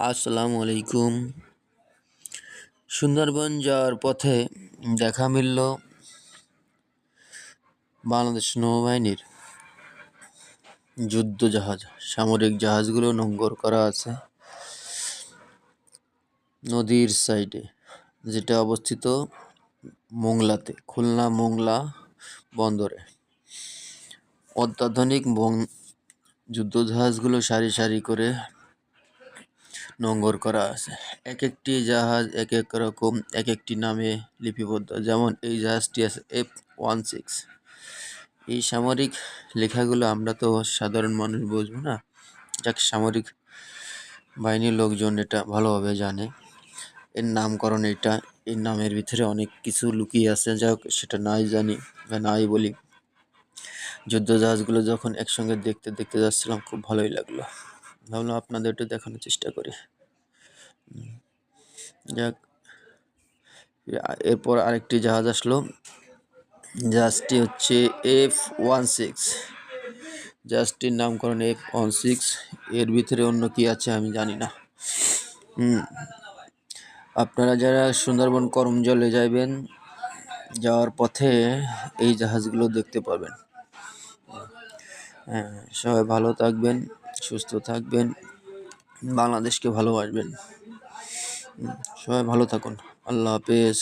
আসসালামু আলাইকুম। সুন্দরবন যাওয়ার পথে দেখা মিলল বাংলাদেশ নৌবাহিনীর যুদ্ধ জাহাজ। সামরিক জাহাজগুলো নোঙর করা আছে নদীর সাইডে, যেটা অবস্থিত মোংলাতে, খুলনা মোংলা বন্দরে। অত্যাধুনিক যুদ্ধ জাহাজগুলো সারি সারি করে নোঙর করা আছে। এক একটি জাহাজ এক এক রকম, এক একটি নামে লিপিবদ্ধ। যেমন এই জাহাজটি আছে F-16। এই সামরিক লেখাগুলো আমরা তো সাধারণ মানুষ বুঝবো না, যাক সামরিক বাহিনীর লোকজন এটা ভালোভাবে জানে। এর নামকরণ এটা, এর নামের ভিতরে অনেক কিছু লুকিয়ে আছে, যাক সেটা নাই জানি বা নাই বলি। যুদ্ধ জাহাজগুলো যখন একসঙ্গে দেখতে দেখতে যাচ্ছিলাম, খুব ভালোই লাগলো। ভাবলাম আপনাদের একটু দেখানোর চেষ্টা করি। যাক, এরপর আরেকটি জাহাজ আসলো। জাহাজটি হচ্ছে F-16। জাহাজটির নামকরণ F-16। এর ভিতরে অন্য কি আছে আমি জানি না। আপনারা যারা সুন্দরবন করমজলে যাবেন, যাওয়ার পথে এই জাহাজগুলো দেখতে পাবেন। সবাই ভালো থাকবেন, সুস্থ থাকবেন, বাংলাদেশকে ভালোবাসবেন। সবাই ভালো থাকুন। আল্লাহ হাফেজ।